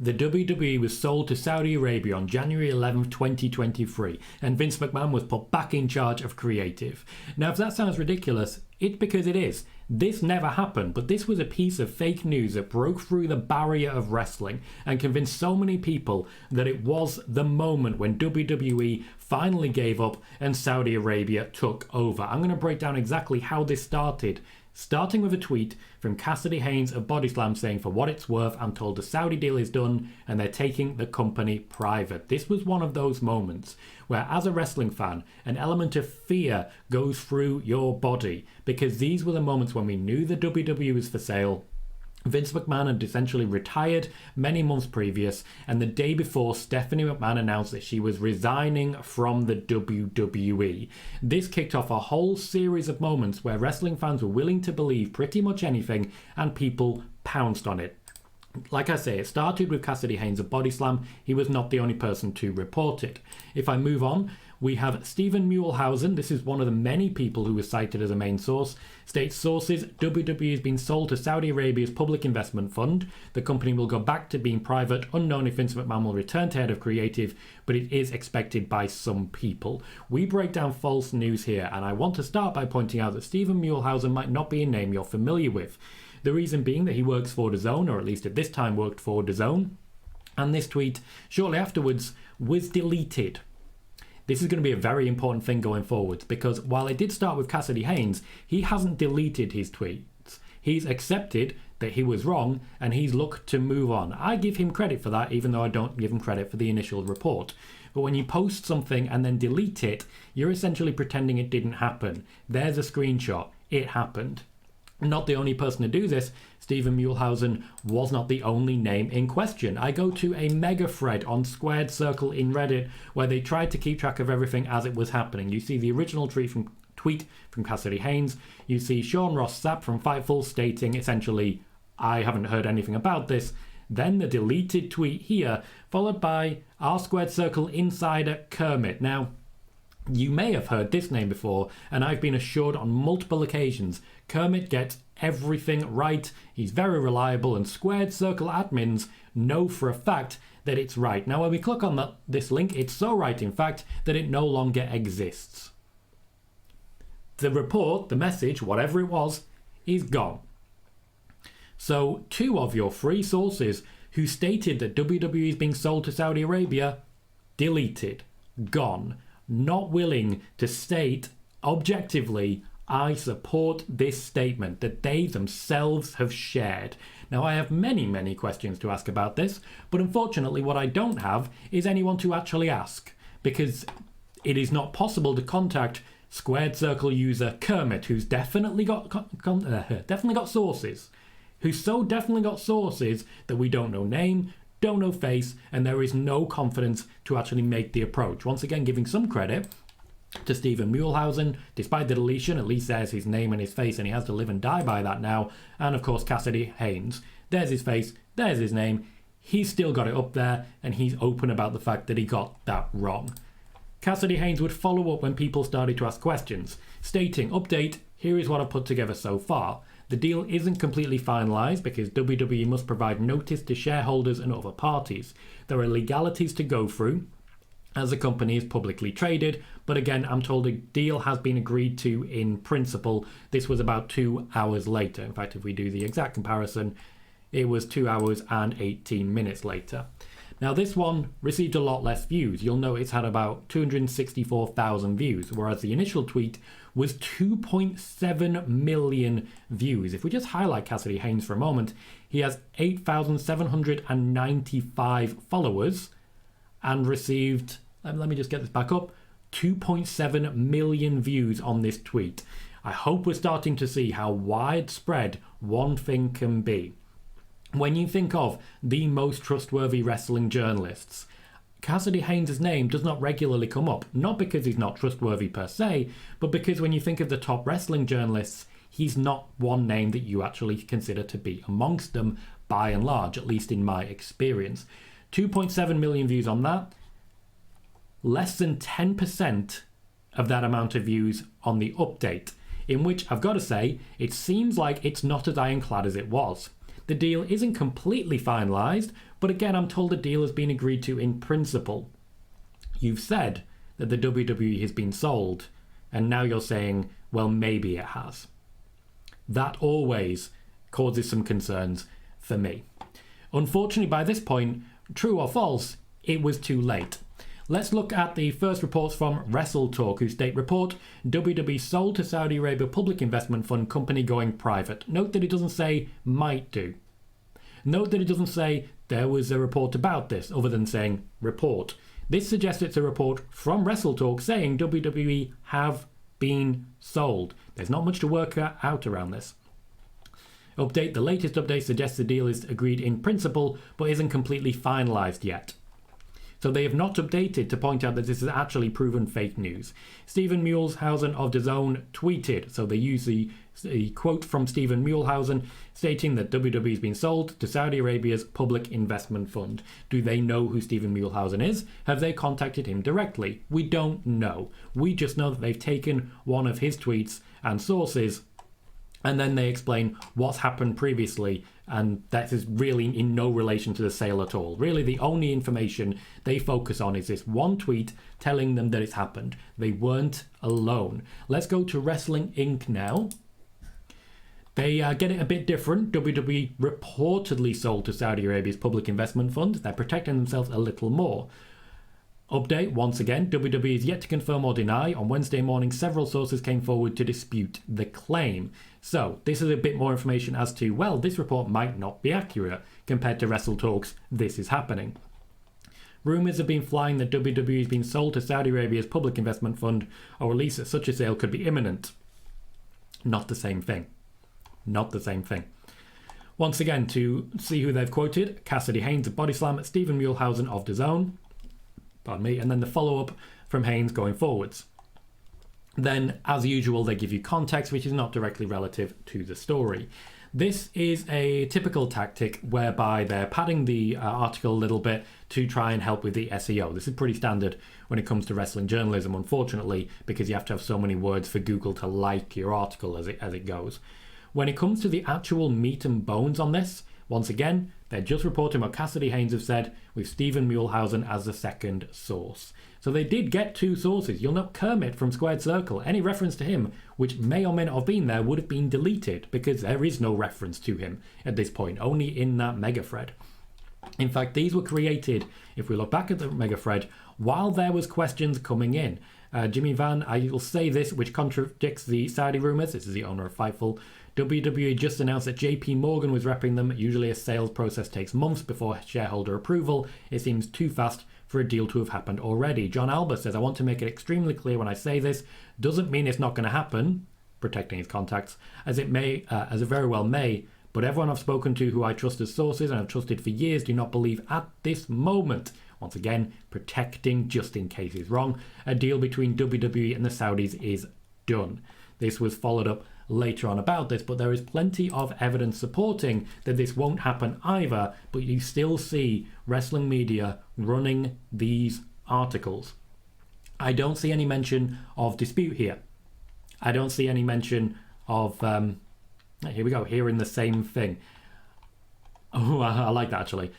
The WWE was sold to Saudi Arabia on January 11th, 2023, and Vince McMahon was put back in charge of creative. Now, if that sounds ridiculous, it's because it is. This never happened, but this was a piece of fake news that broke through the barrier of wrestling and convinced so many people that it was the moment when WWE finally gave up and Saudi Arabia took over. I'm going to break down exactly how this started, starting with a tweet from Cassidy Haynes of Body Slam saying, "For what it's worth, I'm told the Saudi deal is done and they're taking the company private." This was one of those moments where, as a wrestling fan, an element of fear goes through your body, because these were the moments when we knew the WWE was for sale. Vince McMahon had essentially retired many months previous, and the day before, Stephanie McMahon announced that she was resigning from the WWE. This kicked off a whole series of moments where wrestling fans were willing to believe pretty much anything, and people pounced on it. Like I say, it started with Cassidy Haynes of Body Slam. He was not the only person to report it. If I move on, we have Stephen Muehlhausen. This is one of the many people who was cited as a main source. States sources, WWE has been sold to Saudi Arabia's public investment fund. The company will go back to being private, unknown if Vince McMahon will return to head of creative, but it is expected by some people. We break down false news here, and I want to start by pointing out that Stephen Muehlhausen might not be a name you're familiar with. The reason being that he works for DAZN, or at least at this time worked for DAZN, and this tweet shortly afterwards was deleted. This is going to be a very important thing going forward, because while it did start with Cassidy Haynes, he hasn't deleted his tweets. He's accepted that he was wrong and he's looked to move on. I give him credit for that, even though I don't give him credit for the initial report. But when you post something and then delete it, you're essentially pretending it didn't happen. There's a screenshot. It happened. Not the only person to do this. Stephen Muehlhausen was not the only name in question. I go to a mega thread on Squared Circle in Reddit where they tried to keep track of everything as it was happening. You see the original tweet from Cassidy Haynes. You see Sean Ross Sapp from Fightful stating essentially, "I haven't heard anything about this." Then the deleted tweet here, followed by our Squared Circle insider Kermit. Now, you may have heard this name before, and I've been assured on multiple occasions Kermit gets everything right. He's very reliable, and Squared Circle admins know for a fact that it's right. Now, when we click on this link, it's so right, in fact, that it no longer exists. The report, the message, whatever it was, is gone. So, two of your three sources who stated that WWE is being sold to Saudi Arabia, deleted, gone. Not willing to state objectively, "I support this statement," that they themselves have shared. Now, I have many questions to ask about this, but unfortunately what I don't have is anyone to actually ask, because it is not possible to contact Squared Circle user Kermit, who's definitely got sources, who's so definitely got sources that we don't know name, don't know face, and there is no confidence to actually make the approach. Once again, giving some credit to Stephen Muehlhausen. Despite the deletion, at least there's his name and his face, and he has to live and die by that now. And of course, Cassidy Haynes. There's his face, there's his name. He's still got it up there, and he's open about the fact that he got that wrong. Cassidy Haynes would follow up when people started to ask questions, stating, "Update, here is what I've put together so far. The deal isn't completely finalised because WWE must provide notice to shareholders and other parties. There are legalities to go through as the company is publicly traded, but again, I'm told a deal has been agreed to in principle." This was about 2 hours later. In fact, if we do the exact comparison, it was 2 hours and 18 minutes later. Now, this one received a lot less views. You'll know it's had about 264,000 views, whereas the initial tweet was 2.7 million views. If we just highlight Cassidy Haynes for a moment, he has 8,795 followers and received, let me just get this back up, 2.7 million views on this tweet. I hope we're starting to see how widespread one thing can be. When you think of the most trustworthy wrestling journalists, Cassidy Haynes' name does not regularly come up, not because he's not trustworthy per se, but because when you think of the top wrestling journalists, he's not one name that you actually consider to be amongst them by and large, at least in my experience. 2.7 million views on that, less than 10% of that amount of views on the update, in which I've got to say, it seems like it's not as ironclad as it was. the deal isn't completely finalised, but again, I'm told the deal has been agreed to in principle. You've said that the WWE has been sold, and now you're saying, well, maybe it has. That always causes some concerns for me. Unfortunately, by this point, true or false, it was too late. Let's look at the first reports from WrestleTalk, who state, report, WWE sold to Saudi Arabia Public Investment Fund company going private. Note that it doesn't say might do. Note that it doesn't say there was a report about this, other than saying report. This suggests it's a report from WrestleTalk saying WWE have been sold. There's not much to work out around this. Update, the latest update suggests the deal is agreed in principle, but isn't completely finalised yet. So they have not updated to point out that this is actually proven fake news. Stephen Muehlhausen of DAZN tweeted, so they use the quote from Stephen Muehlhausen stating that WWE has been sold to Saudi Arabia's Public Investment Fund. Do they know who Stephen Muehlhausen is? Have they contacted him directly? We don't know. We just know that they've taken one of his tweets and sources, and then they explain what's happened previously, and that is really in no relation to the sale at all. Really, the only information they focus on is this one tweet telling them that it's happened. They weren't alone. Let's go to Wrestling Inc. now. They get it a bit different. WWE reportedly sold to Saudi Arabia's Public Investment Fund. They're protecting themselves a little more. Update, once again, WWE is yet to confirm or deny. On Wednesday morning, several sources came forward to dispute the claim. So, this is a bit more information as to, well, this report might not be accurate compared to WrestleTalk's This Is Happening. Rumours have been flying that WWE has been sold to Saudi Arabia's Public Investment Fund, or at least that such a sale could be imminent. Not the same thing. Not the same thing. Once again, to see who they've quoted, Cassidy Haynes of Body Slam, Stephen Muehlhausen of DAZN, pardon me, and then the follow-up from Haynes going forwards. Then, as usual, they give you context, which is not directly relative to the story. This is a typical tactic whereby they're padding the article a little bit to try and help with the SEO. This is pretty standard when it comes to wrestling journalism, unfortunately, because you have to have so many words for Google to like your article as it goes. When it comes to the actual meat and bones on this, once again, they're just reporting what Cassidy Haynes have said, with Stephen Muehlhausen as the second source. So they did get two sources. You'll note Kermit from Squared Circle. Any reference to him, which may or may not have been there, would have been deleted because there is no reference to him at this point, only in that mega thread. In fact, these were created, if we look back at the mega thread, while there was questions coming in. Jimmy Van, I will say this, which contradicts the Saudi rumours. This is the owner of Fightful. WWE just announced that JP Morgan was repping them. Usually a sales process takes months before shareholder approval. It seems too fast for a deal to have happened already. John Albert says, I want to make it extremely clear when I say this. Doesn't mean it's not going to happen, protecting his contacts, as it very well may. But everyone I've spoken to who I trust as sources and have trusted for years do not believe at this moment, once again, protecting just in case he's wrong, a deal between WWE and the Saudis is done. This was followed up later on about this, but there is plenty of evidence supporting that this won't happen either, but you still see wrestling media running these articles. I don't see any mention of dispute here. I don't see any mention of here we go, hearing the same thing. Oh, I like that actually.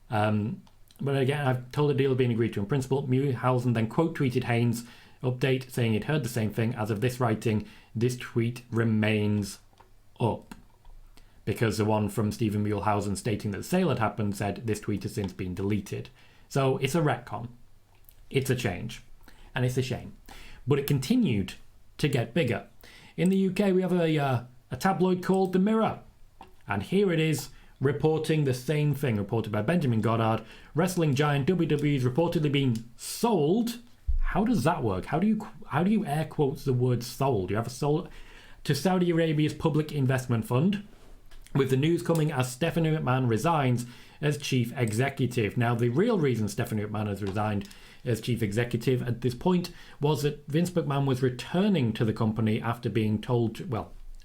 But again, I've told the deal had been agreed to in principle. Muehlhausen then quote tweeted Haynes update saying he'd heard the same thing. As of this writing, this tweet remains up, because the one from Stephen Muehlhausen stating that the sale had happened said this tweet has since been deleted. So it's a retcon. It's a change. And it's a shame. But it continued to get bigger. In the UK, we have a tabloid called The Mirror. And here it is, reporting the same thing, reported by Benjamin Goddard. Wrestling giant WWE is reportedly being sold. How does that work? How do you air quotes the word sold? You have a sold to Saudi Arabia's Public Investment Fund, with the news coming as Stephanie McMahon resigns as chief executive. Now, the real reason Stephanie McMahon has resigned as chief executive at this point was that Vince McMahon was returning to the company after being told,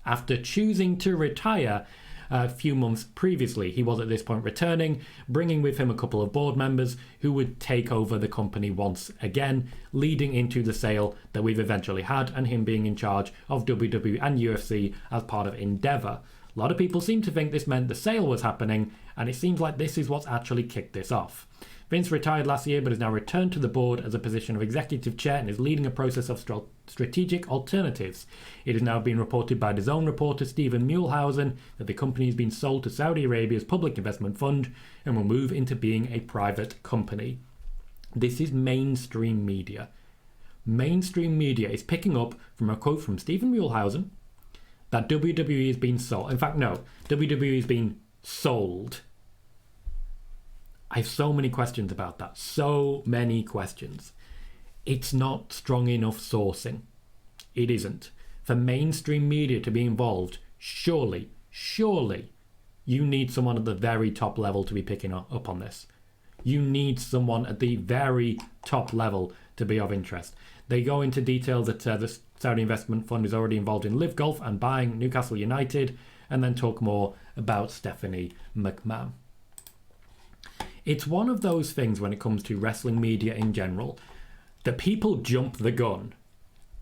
after choosing to retire a few months previously. He was at this point returning, bringing with him a couple of board members who would take over the company once again, leading into the sale that we've eventually had, and him being in charge of WWE and UFC as part of Endeavour. A lot of people seem to think this meant the sale was happening, and it seems like this is what's actually kicked this off. Vince retired last year but has now returned to the board as a position of executive chair and is leading a process of strategic alternatives. It has now been reported by DAZN reporter Stephen Muehlhausen that the company has been sold to Saudi Arabia's public investment fund and will move into being a private company. This is mainstream media. Mainstream media is picking up from a quote from Stephen Muehlhausen that WWE has been sold. In fact, no, WWE has been sold. I have so many questions about that. So many questions. It's not strong enough sourcing. It isn't. For mainstream media to be involved, surely, you need someone at the very top level to be picking up on this. You need someone at the very top level to be of interest. They go into detail that the Saudi Investment Fund is already involved in Live Golf and buying Newcastle United, and then talk more about Stephanie McMahon. It's one of those things when it comes to wrestling media in general that people jump the gun.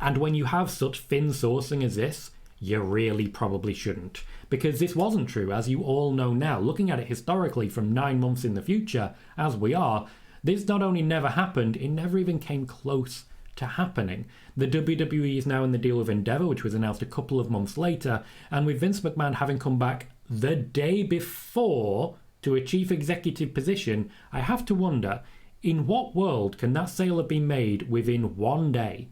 And when you have such thin sourcing as this, you really probably shouldn't. Because this wasn't true, as you all know now. Looking at it historically from 9 months in the future, as we are, this not only never happened, it never even came close to happening. The WWE is now in the deal with Endeavour, which was announced a couple of months later, and with Vince McMahon having come back the day before to a chief executive position, I have to wonder, in what world can that sale have been made within one day?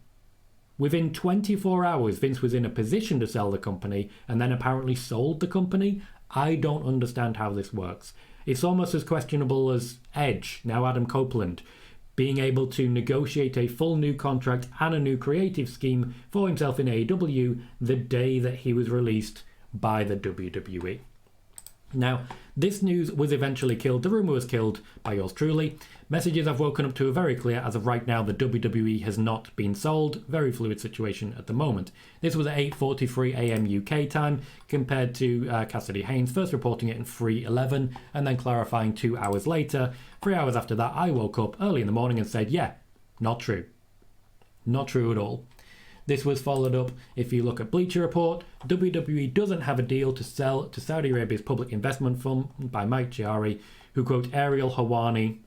Within 24 hours, Vince was in a position to sell the company and then apparently sold the company? I don't understand how this works. It's almost as questionable as Edge, now Adam Copeland, being able to negotiate a full new contract and a new creative scheme for himself in AEW the day that he was released by the WWE. Now, this news was eventually killed. The rumour was killed by yours truly. Messages I've woken up to are very clear. As of right now, the WWE has not been sold. Very fluid situation at the moment. This was at 8:43 a.m. UK time, compared to Cassidy Haynes first reporting it in 3:11 and then clarifying 2 hours later. 3 hours after that, I woke up early in the morning and said, yeah, not true. Not true at all. This was followed up, if you look at Bleacher Report, WWE doesn't have a deal to sell to Saudi Arabia's public investment fund by Mike Chiari, who quote Ariel Hawani,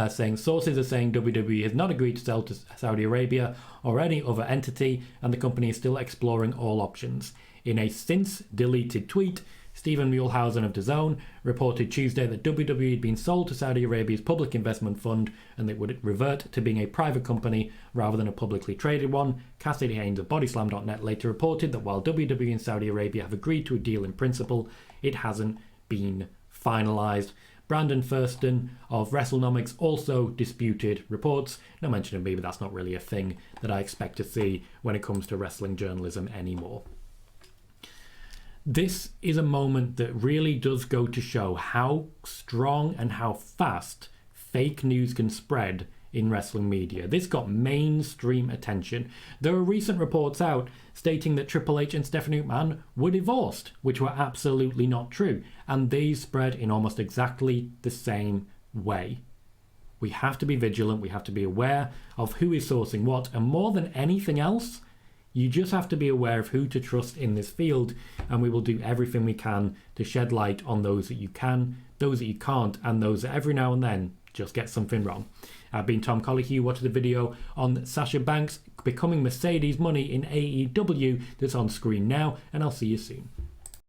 saying sources are saying WWE has not agreed to sell to Saudi Arabia or any other entity, and the company is still exploring all options. In a since deleted tweet, Stephen Muehlhausen of DAZN reported Tuesday that WWE had been sold to Saudi Arabia's public investment fund and that it would revert to being a private company rather than a publicly traded one. Cassidy Haynes of Bodyslam.net later reported that while WWE and Saudi Arabia have agreed to a deal in principle, it hasn't been finalised. Brandon Thurston of WrestleNomics also disputed reports. No mention of me, but that's not really a thing that I expect to see when it comes to wrestling journalism anymore. This is a moment that really does go to show how strong and how fast fake news can spread in wrestling media. This got mainstream attention. There are recent reports out stating that Triple H and Stephanie McMahon were divorced, which were absolutely not true, and these spread in almost exactly the same way. We have to be vigilant, we have to be aware of who is sourcing what, and more than anything else, you just have to be aware of who to trust in this field, and we will do everything we can to shed light on those that you can, those that you can't, and those that every now and then just get something wrong. I've been Tom Collique. Watch the video on Sasha Banks becoming Mercedes Money in AEW that's on screen now, and I'll see you soon.